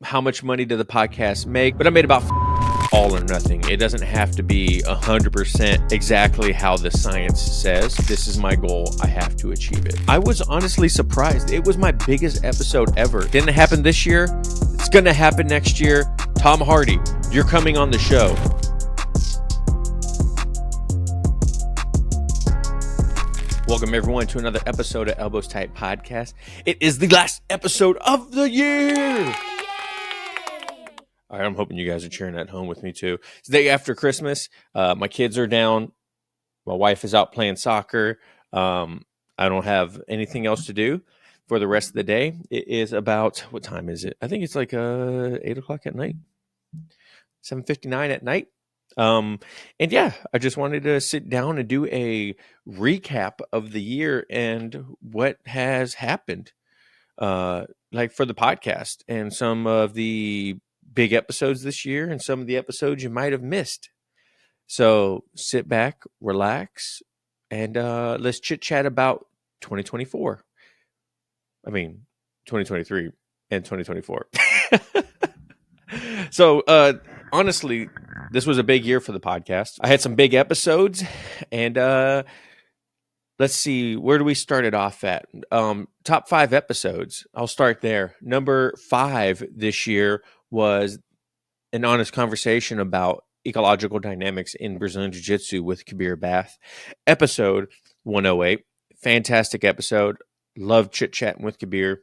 how much money did the podcast make, but I made about all or nothing. It doesn't have to be 100% exactly how the science says. This is my goal. I have to achieve it. I was honestly surprised. It was my biggest episode ever. Didn't happen this year. It's going to happen next year. Tom Hardy, you're coming on the show. Welcome, everyone, to another episode of Elbowstite Podcast. It is the last episode of the year. All right, I'm hoping you guys are cheering at home with me, too. It's the day after Christmas. My kids are down. My wife is out playing soccer. I don't have anything else to do for the rest of the day. It is about, what time is it? I think it's like 8 o'clock at night, 7:59 at night. And yeah, I just wanted to sit down and do a recap of the year and what has happened, like for the podcast and some of the big episodes this year and some of the episodes you might have missed. So sit back, relax, and let's chit chat about 2024. I mean, 2023 and 2024. So, honestly, this was a big year for the podcast. I had some big episodes, and let's see, where do we start it off at? Top 5 episodes. I'll start there. Number 5 this year was an honest conversation about ecological dynamics in Brazilian Jiu-Jitsu with Kabir Bath. Episode 108. Fantastic episode. Love chit-chatting with Kabir.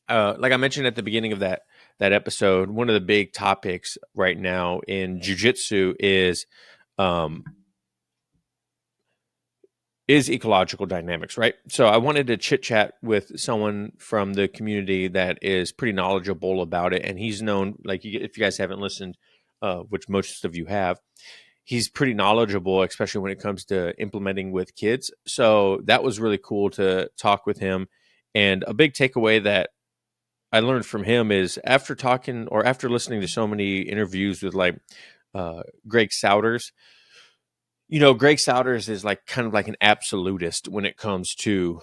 Like I mentioned at the beginning of that episode, one of the big topics right now in jiu-jitsu is ecological dynamics, right? So I wanted to chit chat with someone from the community that is pretty knowledgeable about it, and he's known, like, if you guys haven't listened, which most of you have, he's pretty knowledgeable, especially when it comes to implementing with kids. So that was really cool to talk with him. And a big takeaway that I learned from him is after listening to so many interviews with like Greg Souders, Greg Souders is like kind of like an absolutist when it comes to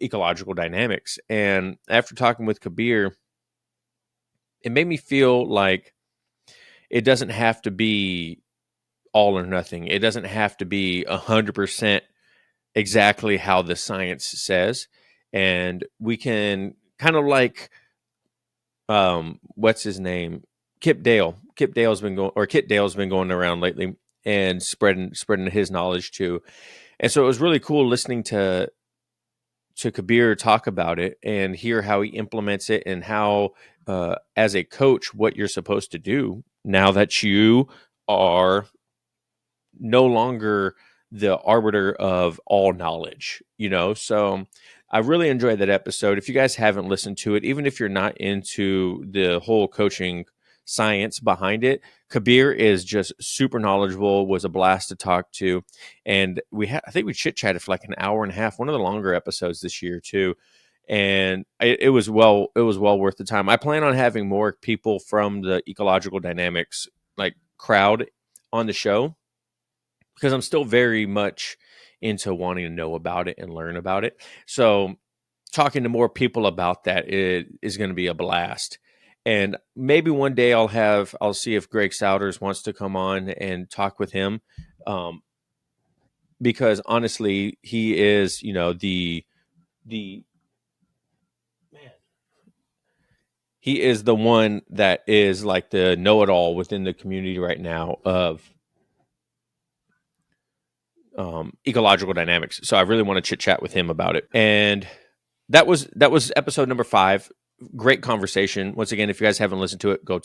ecological dynamics. And after talking with Kabir, it made me feel like it doesn't have to be all or nothing. It doesn't have to be 100% exactly how the science says. And we can kind of like, what's his name? Kip Dale's been going around lately and spreading his knowledge too. And so it was really cool listening to Kabir talk about it and hear how he implements it and how, as a coach, what you're supposed to do now that you are no longer the arbiter of all knowledge, So I really enjoyed that episode. If you guys haven't listened to it, even if you're not into the whole coaching science behind it, Kabir is just super knowledgeable, was a blast to talk to. And I think we chit-chatted for like an hour and a half, one of the longer episodes this year too. And it was well worth the time. I plan on having more people from the Ecological Dynamics like crowd on the show, because I'm still very much into wanting to know about it and learn about it. So talking to more people about that is going to be a blast. And maybe one day I'll see if Greg Souders wants to come on and talk with him. Because honestly, he is, he is the one that is like the know-it-all within the community right now of ecological dynamics. So I really want to chit chat with him about it. And that was episode number 5. Great conversation. Once again, if you guys haven't listened to it, go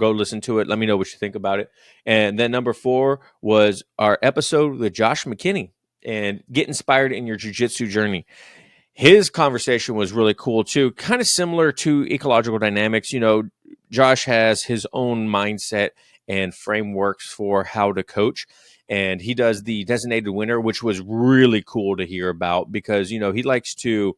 listen to it. Let me know what you think about it. And then number 4 was our episode with Josh McKinney and get inspired in your jiu-jitsu journey. His conversation was really cool too, kind of similar to ecological dynamics. Josh has his own mindset and frameworks for how to coach. And he does the designated winner, which was really cool to hear about because, he likes to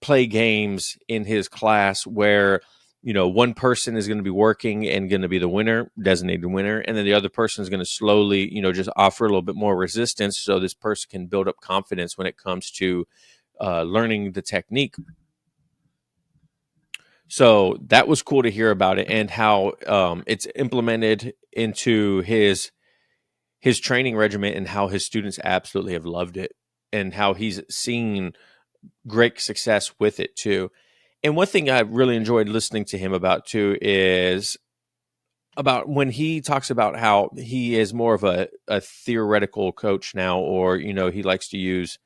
play games in his class where, one person is going to be working and going to be the winner, designated winner. And then the other person is going to slowly, just offer a little bit more resistance so this person can build up confidence when it comes to learning the technique. So that was cool to hear about it, and how it's implemented into his training regimen, and how his students absolutely have loved it, and how he's seen great success with it too. And one thing I really enjoyed listening to him about too is about when he talks about how he is more of a theoretical coach now, or he likes to use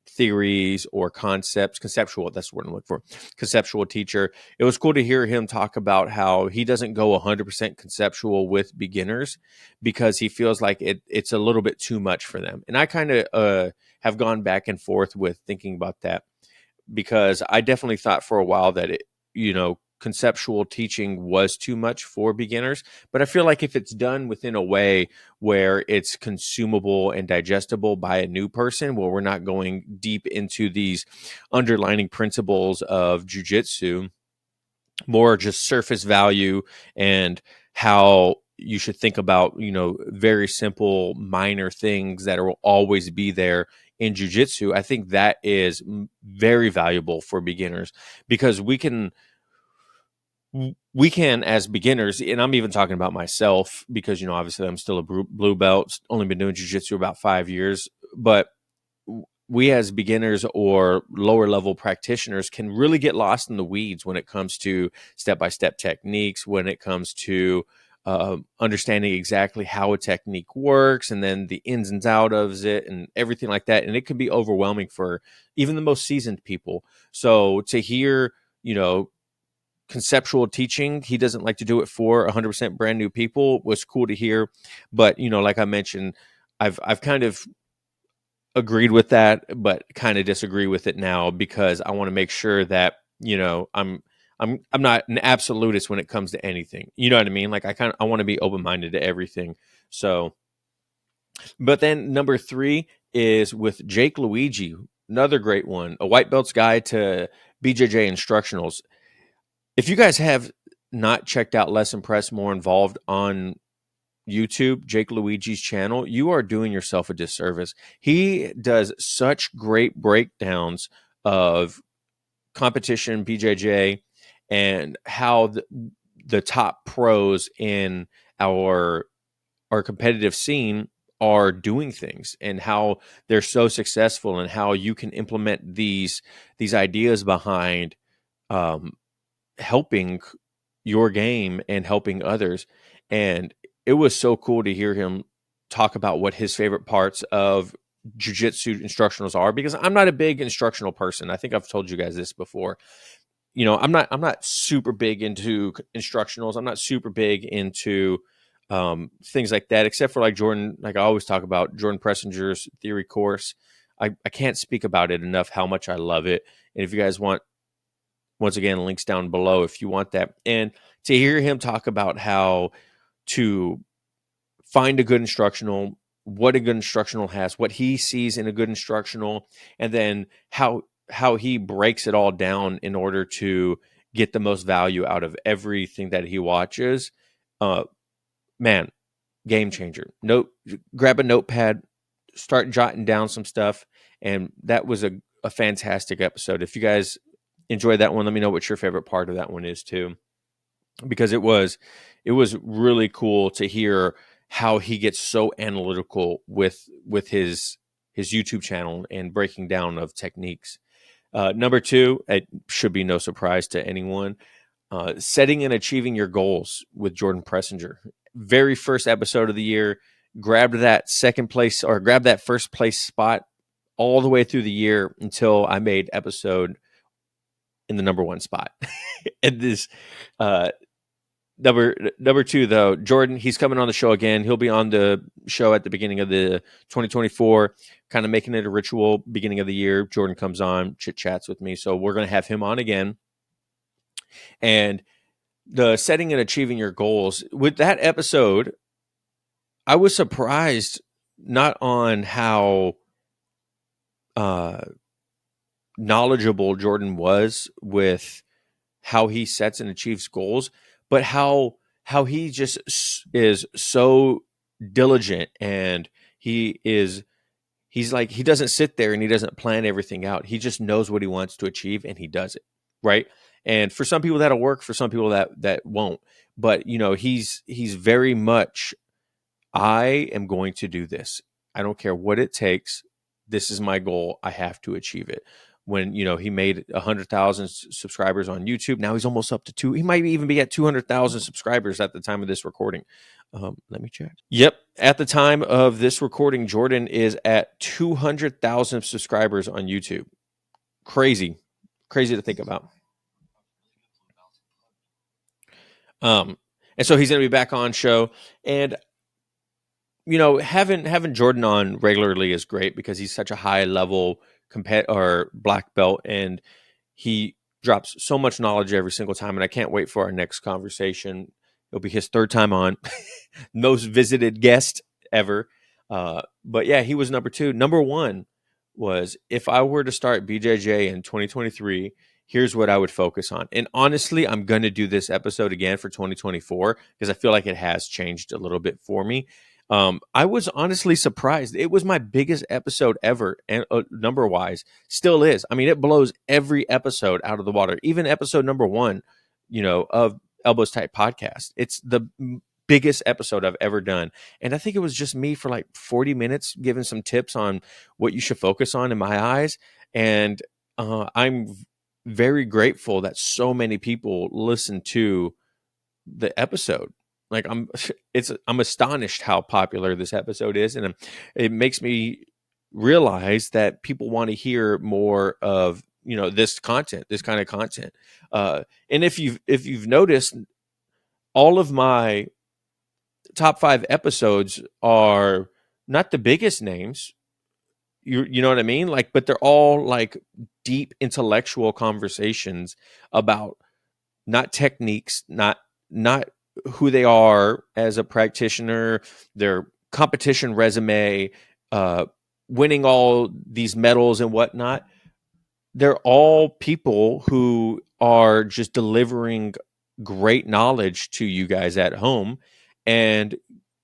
theories or conceptual, that's the word I'm looking for, conceptual teacher. It was cool to hear him talk about how he doesn't go 100% conceptual with beginners, because he feels like it's a little bit too much for them. And I kind of have gone back and forth with thinking about that, because I definitely thought for a while that conceptual teaching was too much for beginners. But I feel like if it's done within a way where it's consumable and digestible by a new person, where we're not going deep into these underlining principles of jujitsu, more just surface value, and how you should think about, very simple, minor things that will always be there in jujitsu. I think that is very valuable for beginners, because we can as beginners, and I'm even talking about myself, because obviously I'm still a blue belt, only been doing jiu-jitsu about 5 years, but we as beginners or lower level practitioners can really get lost in the weeds when it comes to step-by-step techniques, when it comes to understanding exactly how a technique works, and then the ins and outs of it and everything like that. And it can be overwhelming for even the most seasoned people. So to hear, conceptual teaching, he doesn't like to do it for 100% brand new people, was cool to hear. But like I mentioned, I've kind of agreed with that, but kind of disagree with it now, because I want to make sure that I'm not an absolutist when it comes to anything. You know what I mean? Like I want to be open minded to everything. So, but then number 3 is with Jake Luigi, another great one, a white belt's guide to BJJ instructionals. If you guys have not checked out Less Impressed, More Involved on YouTube, Jake Luigi's channel, you are doing yourself a disservice. He does such great breakdowns of competition, BJJ, and how the top pros in our competitive scene are doing things, and how they're so successful, and how you can implement these ideas behind um, helping your game and helping others. And it was so cool to hear him talk about what his favorite parts of jiu-jitsu instructionals are, because I'm not a big instructional person. I think I've told you guys this before. I'm not super big into instructionals. I'm not super big into things like that, except for like Jordan, like I always talk about Jordan Pressinger's theory course. I can't speak about it enough, how much I love it. And if you guys want, once again, links down below if you want that. And to hear him talk about how to find a good instructional, what a good instructional has, what he sees in a good instructional, and then how he breaks it all down in order to get the most value out of everything that he watches. Man, game changer. Grab a notepad, start jotting down some stuff. And that was a fantastic episode. If you guys enjoyed that one, let me know what your favorite part of that one is too, because it was really cool to hear how he gets so analytical with his YouTube channel and breaking down of techniques. Number 2, it should be no surprise to anyone, setting and achieving your goals with Jordan Pressinger. Very first episode of the year, grabbed that first place spot all the way through the year until I made episode in the number 1 spot. And this number 2 though, Jordan, he's coming on the show again. He'll be on the show at the beginning of the 2024, kind of making it a ritual. Beginning of the year, Jordan comes on, chit chats with me, so we're going to have him on again. And the setting and achieving your goals, with that episode, I was surprised not on how knowledgeable Jordan was with how he sets and achieves goals, but how he just is so diligent, and he's like, he doesn't sit there and he doesn't plan everything out. He just knows what he wants to achieve and he does it, right? And for some people that'll work, for some people that won't. But he's very much, I am going to do this. I don't care what it takes. This is my goal. I have to achieve it. When he made 100,000 subscribers on YouTube, now he's almost up to two. He might even be at 200,000 subscribers at the time of this recording. Let me check. Yep, at the time of this recording, Jordan is at 200,000 subscribers on YouTube. Crazy to think about. And so he's going to be back on show, and having Jordan on regularly is great because he's such a high level or black belt, and he drops so much knowledge every single time. And I can't wait for our next conversation. It'll be his third time on, most visited guest ever. But yeah, he was number 2. Number 1 was, if I were to start BJJ in 2023, here's what I would focus on. And honestly, I'm going to do this episode again for 2024 because I feel like it has changed a little bit for me. I was honestly surprised. It was my biggest episode ever, and number wise, still is. I mean, it blows every episode out of the water. Even episode number 1, of Elbowstite Podcast. It's the biggest episode I've ever done. And I think it was just me for like 40 minutes giving some tips on what you should focus on in my eyes. And I'm very grateful that so many people listen to the episode. Like I'm astonished how popular this episode is, and it makes me realize that people want to hear more of this content, this kind of content. And if you've noticed, all of my top 5 episodes are not the biggest names. You know what I mean? Like, but they're all like deep intellectual conversations about not techniques, not who they are as a practitioner, their competition resume, winning all these medals and whatnot. They're all people who are just delivering great knowledge to you guys at home and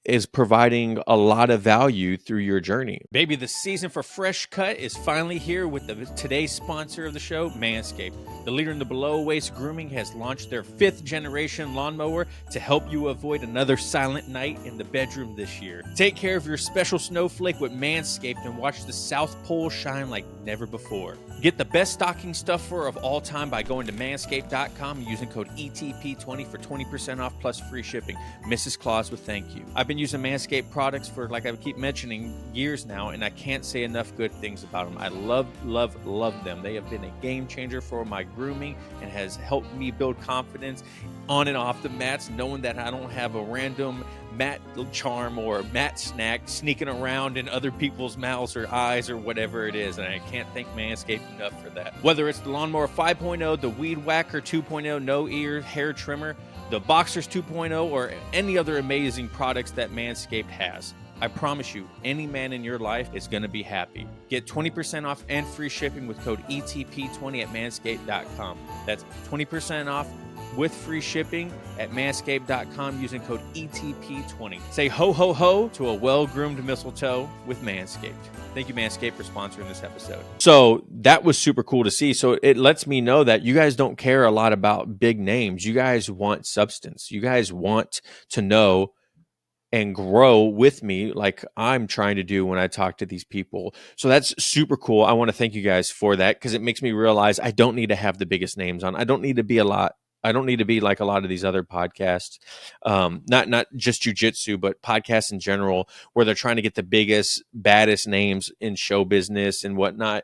is providing a lot of value through your journey. Baby, the season for Fresh Cut is finally here with today's sponsor of the show, Manscaped. The leader in the below-waist grooming has launched their 5th generation lawnmower to help you avoid another silent night in the bedroom this year. Take care of your special snowflake with Manscaped and watch the South Pole shine like never before. Get the best stocking stuffer of all time by going to manscaped.com and using code ETP20 for 20% off plus free shipping. Mrs. Claus with thank you. I've been using Manscaped products for, like I keep mentioning, years now, and I can't say enough good things about them. I love them. They have been a game changer for my grooming and has helped me build confidence on and off the mats, knowing that I don't have a random mat charm or mat snack sneaking around in other people's mouths or eyes or whatever it is. And I can't thank Manscaped enough for that. Whether it's the Lawnmower 5.0, the Weed Whacker 2.0 no-ear hair trimmer, the Boxers 2.0, or any other amazing products that Manscaped has, I promise you, any man in your life is going to be happy. Get 20% off and free shipping with code ETP20 at manscaped.com. That's 20% off with free shipping at manscaped.com using code ETP20. Say ho, ho, ho to a well-groomed mistletoe with Manscaped. Thank you, Manscaped, for sponsoring this episode. So that was super cool to see. So it lets me know that you guys don't care a lot about big names. You guys want substance. You guys want to know and grow with me like I'm trying to do when I talk to these people. So that's super cool. I want to thank you guys for that because it makes me realize I don't need to have the biggest names on. I don't need to be like a lot of these other podcasts, not just jujitsu, but podcasts in general, where they're trying to get the biggest, baddest names in show business and whatnot.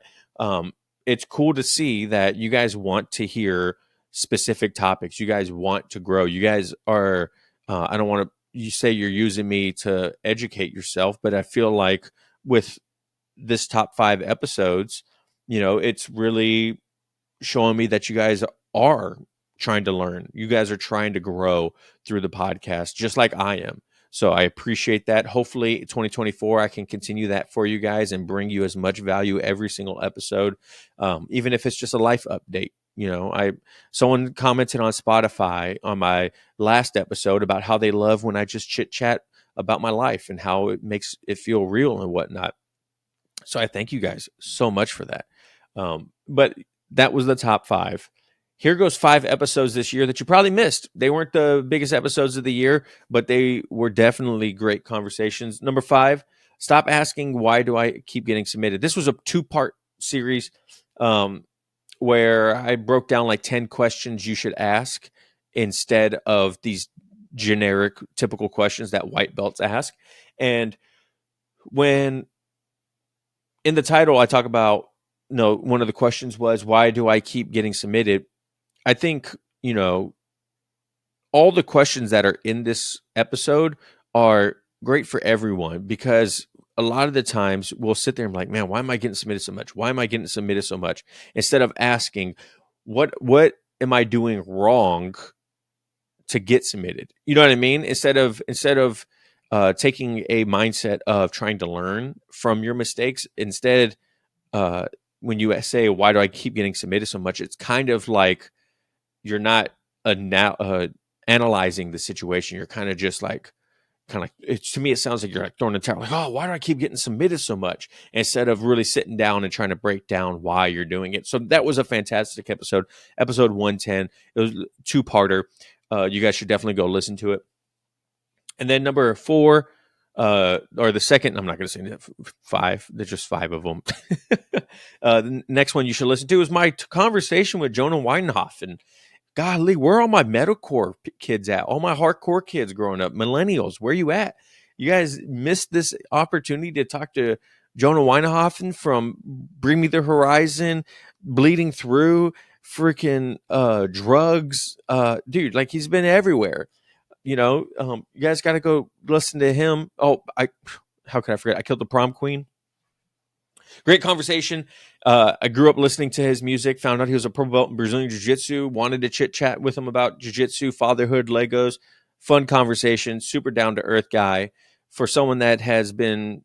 It's cool to see that you guys want to hear specific topics. You guys want to grow. You guys are, I don't want to, you say you're using me to educate yourself, but I feel like with this top 5 episodes, it's really showing me that you guys are trying to learn. You guys are trying to grow through the podcast, just like I am. So I appreciate that. Hopefully 2024, I can continue that for you guys and bring you as much value every single episode. Even if it's just a life update. Someone commented on Spotify on my last episode about how they love when I just chit chat about my life and how it makes it feel real and whatnot. So I thank you guys so much for that. But that was the top 5. here goes 5 episodes this year that you probably missed. They weren't the biggest episodes of the year, but they were definitely great conversations. Number 5, stop asking, why do I keep getting submitted? This was a 2-part series where I broke down like 10 questions you should ask instead of these generic, typical questions that white belts ask. And when in the title, I talk about, one of the questions was, why do I keep getting submitted? I think, all the questions that are in this episode are great for everyone, because a lot of the times we'll sit there and be like, man, why am I getting submitted so much? Why am I getting submitted so much? Instead of asking, what am I doing wrong to get submitted? You know what I mean? Instead of taking a mindset of trying to learn from your mistakes, instead, when you say, why do I keep getting submitted so much? It's kind of like you're not analyzing the situation. You're kind of just like, to me, it sounds like you're like throwing a towel, like, oh, why do I keep getting submitted so much? Instead of really sitting down and trying to break down why you're doing it. So that was a fantastic episode 110. It was a 2-parter. You guys should definitely go listen to it. And then number 4, or the second, I'm not going to say 5. There's just 5 of them. The next one you should listen to is my conversation with Jonah Weidenhoff. And golly, where are all my metalcore kids at? All my hardcore kids growing up, millennials, where you at? You guys missed this opportunity to talk to Jonah Weidenhoff from Bring Me the Horizon, Bleeding Through, freaking drugs. Dude, like, he's been everywhere. You guys got to go listen to him. Oh, how could I forget? I Killed the Prom Queen. Great conversation. I grew up listening to his music, found out he was a pro belt in Brazilian Jiu-Jitsu, wanted to chit-chat with him about Jiu-Jitsu, fatherhood, Legos. Fun conversation, super down-to-earth guy. For someone that has been,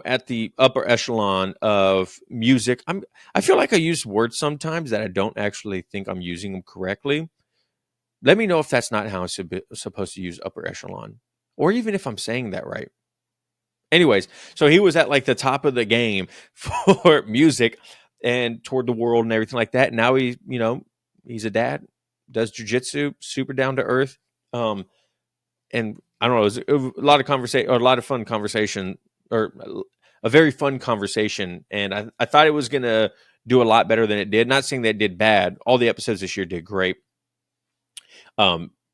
at the upper echelon of music, I feel like I use words sometimes that I don't actually think I'm using them correctly. Let me know if that's not how I'm supposed to use upper echelon, or even if I'm saying that right. Anyways, so he was at like the top of the game for music and toward the world and everything like that. Now he's a dad, does jiu-jitsu, super down to earth. And I don't know, it was a lot of conversation, or a lot of fun conversation, or a very fun conversation. And I thought it was going to do a lot better than it did. Not saying that it did bad. All the episodes this year did great.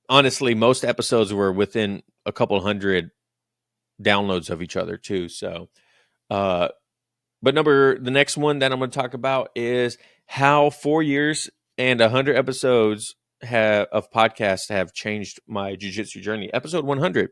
Honestly, most episodes were within a couple hundred downloads of each other too. So, but the next one that I'm going to talk about is how 4 years and 100 episodes of podcasts have changed my jiu-jitsu journey. Episode 100.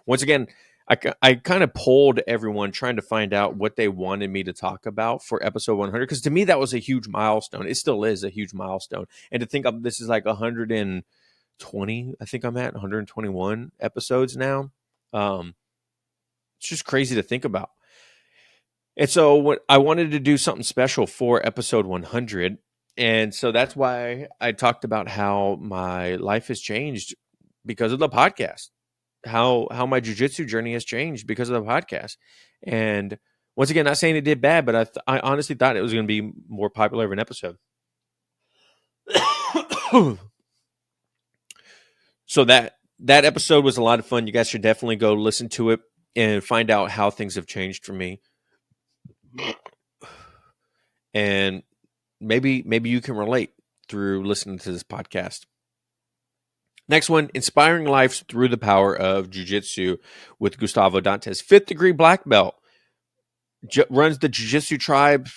Once again, I kind of polled everyone trying to find out what they wanted me to talk about for episode 100, because to me that was a huge milestone. It still is a huge milestone, and to think of this is like 120. I think I'm at 121 episodes now. It's just crazy to think about. And so I wanted to do something special for episode 100. And so that's why I talked about how my life has changed because of the podcast, how my jiu-jitsu journey has changed because of the podcast. And once again, not saying it did bad, but I honestly thought it was going to be more popular of an episode. So that episode was a lot of fun. You guys should definitely go listen to it and find out how things have changed for me. And maybe you can relate through listening to this podcast. Next one, Inspiring Lives Through the Power of Jiu-Jitsu with Gustavo Dantes. 5th degree black belt. Runs the Jiu-Jitsu Tribe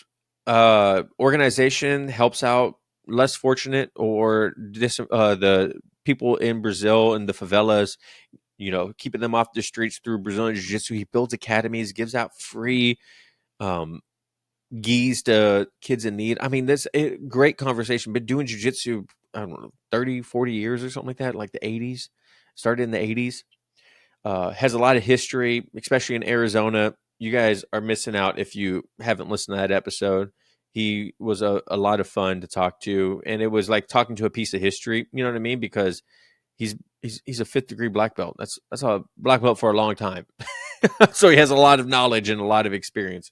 organization, helps out less fortunate or the people in Brazil in the favelas, keeping them off the streets through Brazilian Jiu-Jitsu. He builds academies, gives out free gis to kids in need. I mean, that's a great conversation. Been doing jiu-jitsu, I don't know, 30, 40 years or something like that, like the 80s. Started in the 80s. Has a lot of history, especially in Arizona. You guys are missing out if you haven't listened to that episode. He was a lot of fun to talk to, and it was like talking to a piece of history. You know what I mean? Because he's a 5th degree black belt. That's a black belt for a long time. So he has a lot of knowledge and a lot of experience.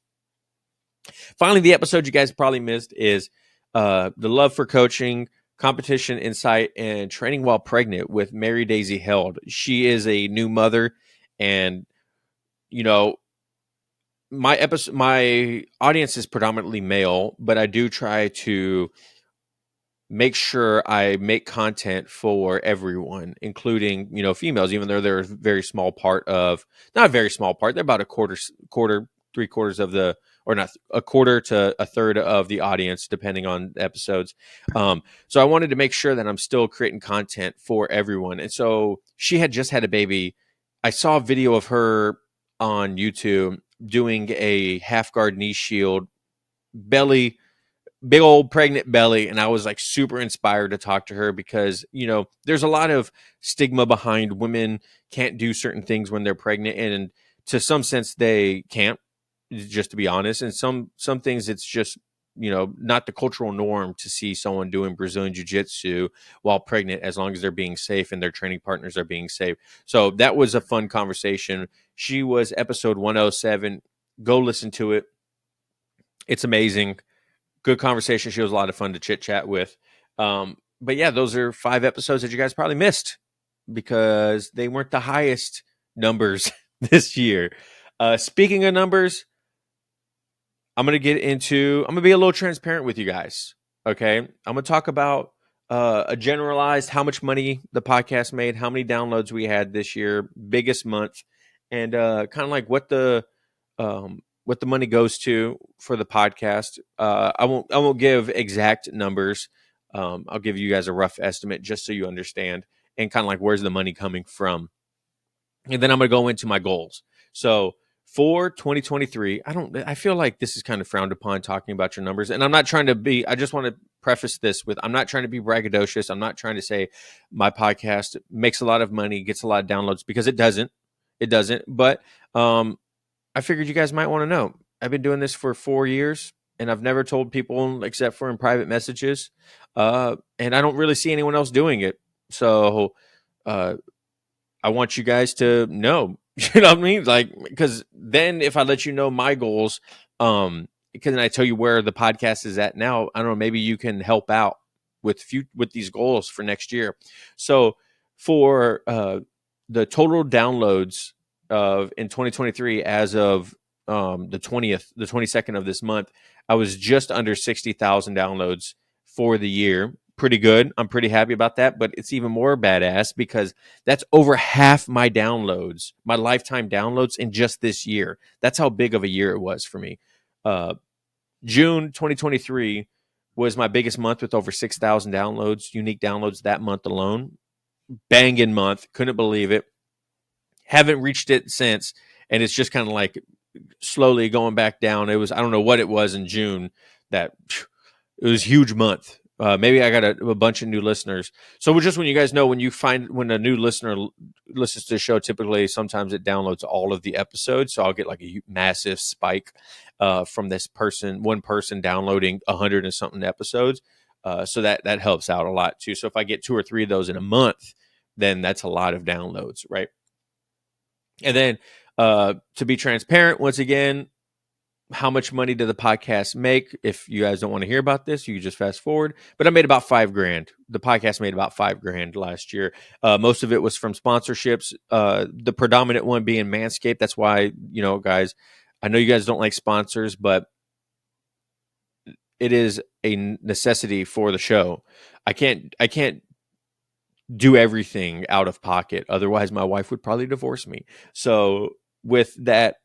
Finally, the episode you guys probably missed is the love for coaching, Competition Insight and Training While Pregnant with Mary Daisy Held. She is a new mother, and you know, my audience is predominantly male, but I do try to make sure I make content for everyone, including, females, even though they're a very small part of, not a very small part, they're about a quarter, 3/4 of the, or not a quarter to a third of the audience, depending on episodes. So I wanted to make sure that I'm still creating content for everyone. And so she had just had a baby. I saw a video of her on YouTube doing a half guard knee shield, belly, big old pregnant belly, and I was like super inspired to talk to her because there's a lot of stigma behind women can't do certain things when they're pregnant, and to some sense they can't, just to be honest, and some things it's just not the cultural norm to see someone doing Brazilian jiu-jitsu while pregnant, as long as they're being safe and their training partners are being safe. So that was a fun conversation. She was episode 107. Go listen to it. It's amazing. Good conversation. She was a lot of fun to chit chat with. But yeah, those are 5 episodes that you guys probably missed because they weren't the highest numbers this year. Speaking of numbers, I'm going to be a little transparent with you guys. Okay. I'm going to talk about a generalized how much money the podcast made, how many downloads we had this year, biggest month, and kind of like what the money goes to for the podcast. I won't give exact numbers. I'll give you guys a rough estimate just so you understand, and kind of like where's the money coming from. And then I'm going to go into my goals. So for 2023, I feel like this is kind of frowned upon talking about your numbers. And I'm not trying to be, I just want to preface this with, I'm not trying to be braggadocious. I'm not trying to say my podcast makes a lot of money, gets a lot of downloads, because it doesn't. But I figured you guys might want to know. I've been doing this for 4 years, and I've never told people except for in private messages. And I don't really see anyone else doing it. So I want you guys to know. You know what I mean? Like, because then if I let you know my goals, because I tell you where the podcast is at now, I don't know, maybe you can help out with these goals for next year. So for the total downloads in 2023 as of the 22nd of this month, I was just under 60,000 downloads for the year. Pretty good. I'm pretty happy about that, but it's even more badass because that's over half my downloads, my lifetime downloads in just this year. That's how big of a year it was for me. June 2023 was my biggest month with over 6,000 downloads, unique downloads that month alone. Banging month. Couldn't believe it. Haven't reached it since, and it's just kind of like slowly going back down. I don't know what it was in June that it was a huge month. Maybe I got a bunch of new listeners. So just when you guys know, when a new listener listens to the show, typically sometimes it downloads all of the episodes. So I'll get like a massive spike from one person downloading 100 and something episodes. So that helps out a lot too. So if I get 2 or 3 of those in a month, then that's a lot of downloads, right? And then to be transparent, once again, how much money did the podcast make? If you guys don't want to hear about this, you can just fast forward. But I made about $5,000. The podcast made about $5,000 last year. Most of it was from sponsorships. The predominant one being Manscaped. That's why, guys, I know you guys don't like sponsors, but it is a necessity for the show. I can't do everything out of pocket. Otherwise, my wife would probably divorce me. So with that,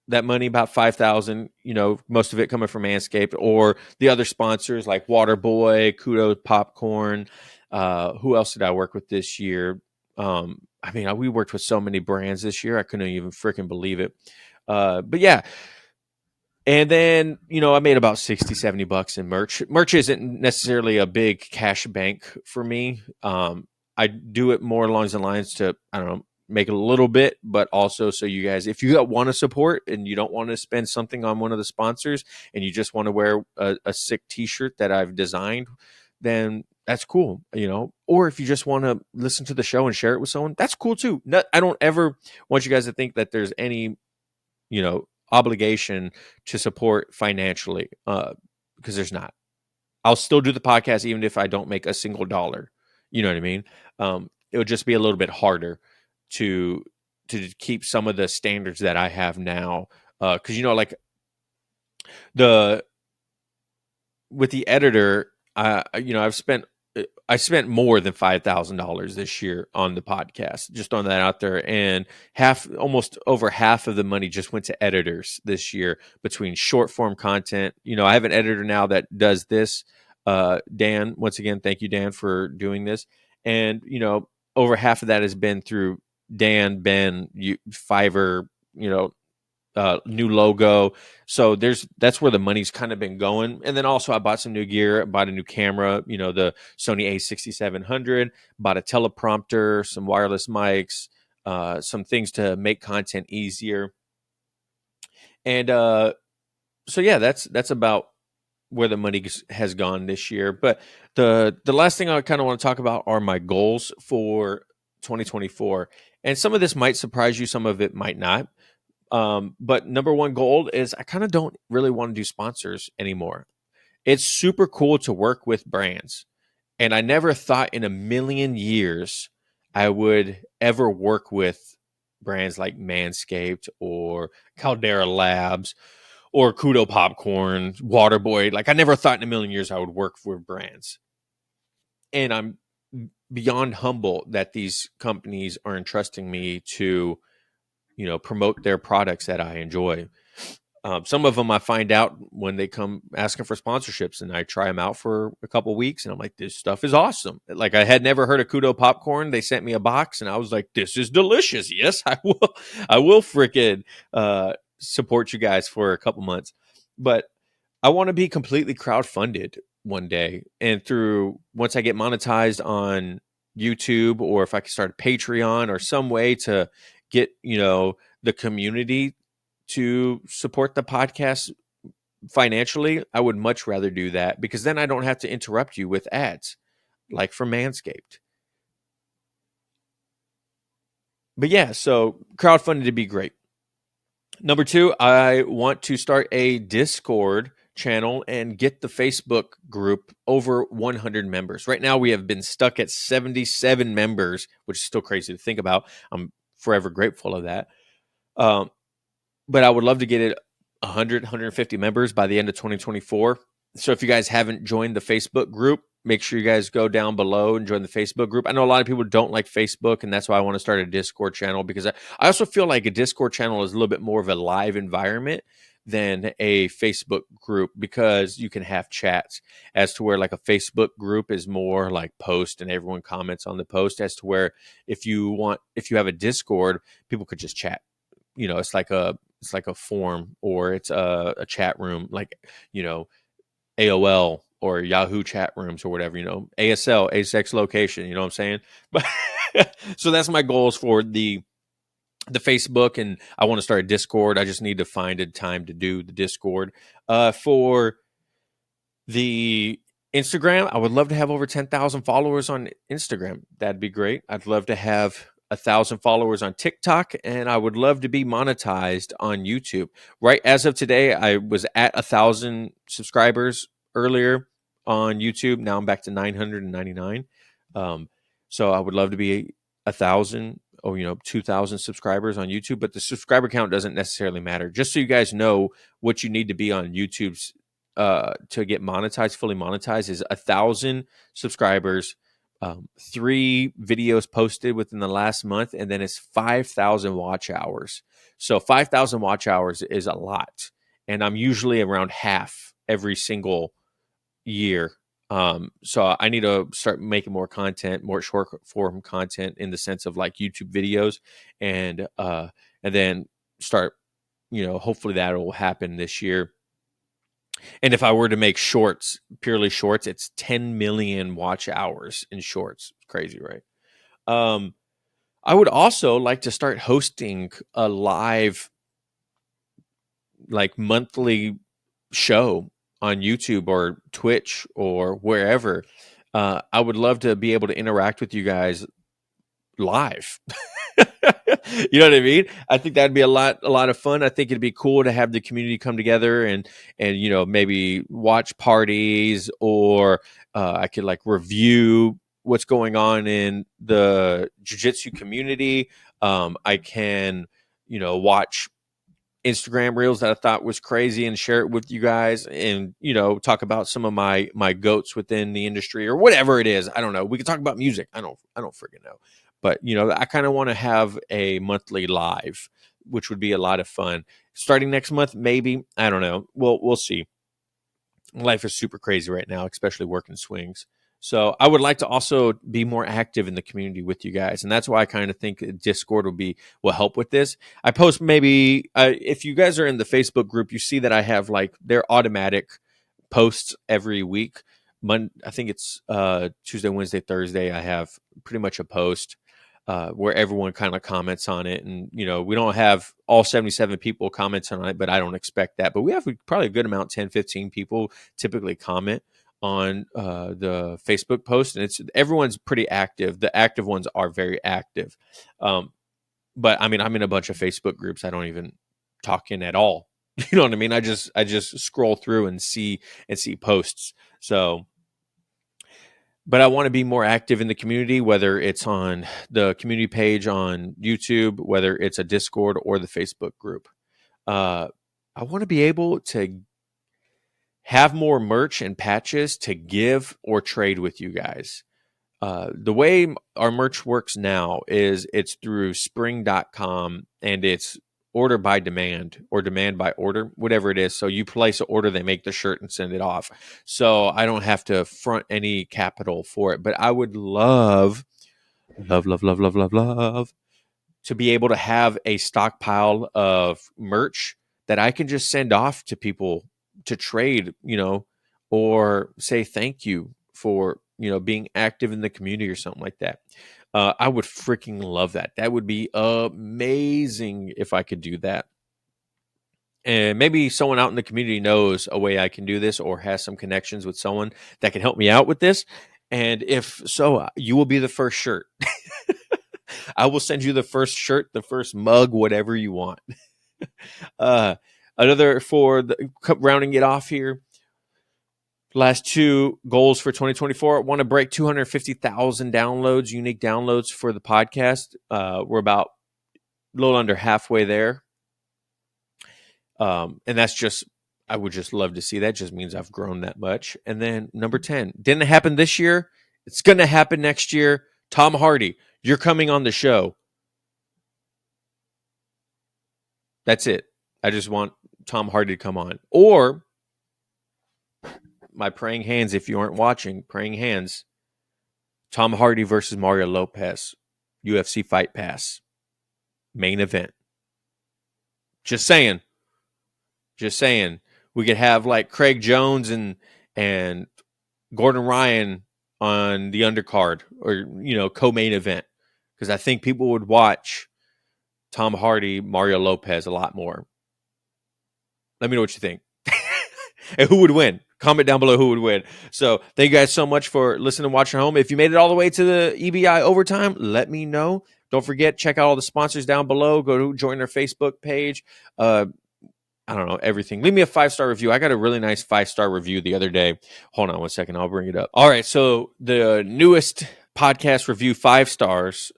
that money, about $5,000, most of it coming from Manscaped or the other sponsors like Waterboy, Kudo Popcorn. Who else did I work with this year? We worked with so many brands this year. I couldn't even freaking believe it. But yeah. And then, I made about $60-$70 in merch. Merch isn't necessarily a big cash bank for me. I do it more along the lines to, I don't know, make it a little bit, but also so you guys, if you want to support and you don't want to spend something on one of the sponsors and you just want to wear a sick t-shirt that I've designed, then that's cool, or if you just want to listen to the show and share it with someone, that's cool too. I don't ever want you guys to think that there's any, obligation to support financially, because there's not. I'll still do the podcast even if I don't make a single dollar. You know what I mean? It would just be a little bit harder to keep some of the standards that I have now. Because like the with the editor, I spent more than $5,000 this year on the podcast, just on that out there, and almost over half of the money just went to editors this year between short form content. I have an editor now that does this. Dan, once again, thank you, Dan, for doing this. And over half of that has been through Dan, Ben, Fiverr, new logo. So that's where the money's kind of been going. And then also I bought some new gear, bought a new camera, the Sony A6700, bought a teleprompter, some wireless mics, some things to make content easier. And so yeah, that's about where the money has gone this year. But the last thing I kind of want to talk about are my goals for 2024. And some of this might surprise you, some of it might not. But number one goal is I kind of don't really want to do sponsors anymore. It's super cool to work with brands. And I never thought in a million years I would ever work with brands like Manscaped or Caldera Labs or Kudo Popcorn, Waterboy. Like I never thought in a million years I would work for brands. And I'm beyond humble that these companies are entrusting me to promote their products that I enjoy. Some of them I find out when they come asking for sponsorships, and I try them out for a couple weeks, and I'm like, this stuff is awesome. Like I had never heard of Kudo Popcorn. They sent me a box, and I was like, this is delicious. Yes, I will frickin' support you guys for a couple months. But I want to be completely crowdfunded one day, and once I get monetized on YouTube, or if I can start a Patreon or some way to get the community to support the podcast financially, I would much rather do that, because then I don't have to interrupt you with ads like from Manscaped. But yeah, so crowdfunding to be great. Number two, I want to start a Discord channel and get the Facebook group over 100 members. Right now we have been stuck at 77 members, which is still crazy to think about. I'm forever grateful of that. But I would love to get it 100, 150 members by the end of 2024. So if you guys haven't joined the Facebook group, make sure you guys go down below and join the Facebook group. I know a lot of people don't like Facebook, and that's why I want to start a Discord channel, because I also feel like a Discord channel is a little bit more of a live environment than a Facebook group, because you can have chats, as to where like a Facebook group is more like post and everyone comments on the post, as to where if you have a Discord, people could just chat. It's like a forum, or it's a chat room, like, AOL or Yahoo chat rooms or whatever, ASL, asexual location, you know what I'm saying? But so that's my goals for the Facebook, and I want to start a Discord. I just need to find a time to do the Discord. For the Instagram, I would love to have over 10,000 followers on Instagram. That'd be great. I'd love to have 1,000 followers on TikTok, and I would love to be monetized on YouTube. Right as of today, I was at 1,000 subscribers earlier on YouTube. Now I'm back to 999. So I would love to be 1,000 or 2,000 subscribers on YouTube, but the subscriber count doesn't necessarily matter. Just so you guys know, what you need to be on YouTube's to get monetized, fully monetized, is 1,000 subscribers, 3 videos posted within the last month, and then it's 5,000 watch hours. So 5,000 watch hours is a lot, and I'm usually around half every single year. So I need to start making more content, more short form content, in the sense of like YouTube videos, and then start, hopefully that will happen this year. And if I were to make shorts, purely shorts, it's 10 million watch hours in shorts. Crazy, right? I would also like to start hosting a live, like, monthly show on YouTube or Twitch or wherever. I would love to be able to interact with you guys live. You know what I mean? I think that'd be a lot of fun. I think it'd be cool to have the community come together and maybe watch parties, or I could like review what's going on in the jiu-jitsu community. I can watch Instagram reels that I thought was crazy and share it with you guys, and talk about some of my goats within the industry or whatever it is. I don't know. We can talk about music. I don't freaking know. But I kind of want to have a monthly live, which would be a lot of fun. Starting next month, maybe. I don't know. We'll see. Life is super crazy right now, especially working swings. So I would like to also be more active in the community with you guys, and that's why I kind of think Discord will help with this. I post maybe if you guys are in the Facebook group, you see that I have like their automatic posts every week. I think it's Tuesday, Wednesday, Thursday. I have pretty much a post where everyone kind of comments on it, and we don't have all 77 people comments on it, but I don't expect that. But we have probably a good amount, 10, 15 people typically comment on the Facebook post, and everyone's pretty active. The active ones are very active, but I mean, I'm in a bunch of Facebook groups I don't even talk in at all. You know what I mean? I just scroll through and see posts. So, but I want to be more active in the community, whether it's on the community page on YouTube, whether it's a Discord or the Facebook group. I want to be able to have more merch and patches to give or trade with you guys. The way our merch works now is it's through spring.com, and it's order by demand or demand by order, whatever it is. So you place an order, they make the shirt and send it off. So I don't have to front any capital for it, but I would love to be able to have a stockpile of merch that I can just send off to people to trade, or say thank you for, being active in the community or something like that. I would freaking love that. That would be amazing if I could do that. And maybe someone out in the community knows a way I can do this, or has some connections with someone that can help me out with this. And if so, you will be the first shirt. I will send you the first shirt, the first mug, whatever you want. Another for rounding it off here. Last two goals for 2024. I want to break 250,000 downloads, unique downloads for the podcast. We're about a little under halfway there. And that's just, I would just love to see that. Just means I've grown that much. And then number 10, didn't happen this year. It's going to happen next year. Tom Hardy, you're coming on the show. That's it. I just want Tom Hardy to come on. Or my praying hands, if you aren't watching, praying hands, Tom Hardy versus Mario Lopez, UFC Fight Pass, main event. Just saying. We could have like Craig Jones and Gordon Ryan on the undercard, or co-main event, because I think people would watch Tom Hardy, Mario Lopez a lot more. Let me know what you think. And who would win? Comment down below who would win. So thank you guys so much for listening and watching at home. If you made it all the way to the EBI overtime, let me know. Don't forget, check out all the sponsors down below. Go to join their Facebook page. I don't know, everything. Leave me a 5-star review. I got a really nice 5-star review the other day. Hold on one second. I'll bring it up. All right. So the newest podcast review, 5 stars.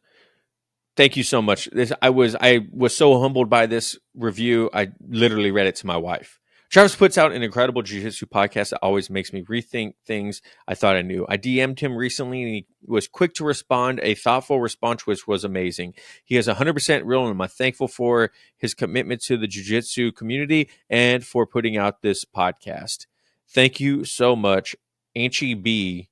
Thank you so much. I was so humbled by this review. I literally read it to my wife. Travis puts out an incredible jiu-jitsu podcast that always makes me rethink things I thought I knew. I DM'd him recently, and he was quick to respond, a thoughtful response, which was amazing. He is 100% real, and I'm thankful for his commitment to the jiu-jitsu community and for putting out this podcast. Thank you so much, Anchi B.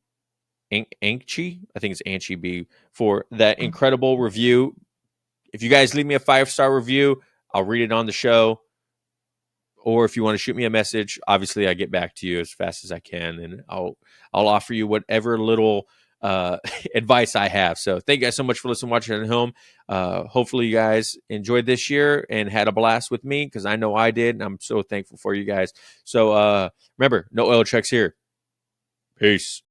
Anchi? I think it's Anchi B, for that incredible review. If you guys leave me a 5-star review, I'll read it on the show. Or if you want to shoot me a message, obviously I get back to you as fast as I can, and I'll offer you whatever little advice I have. So thank you guys so much for listening, watching at home. Hopefully you guys enjoyed this year and had a blast with me, because I know I did, and I'm so thankful for you guys. So remember, no oil checks here. Peace.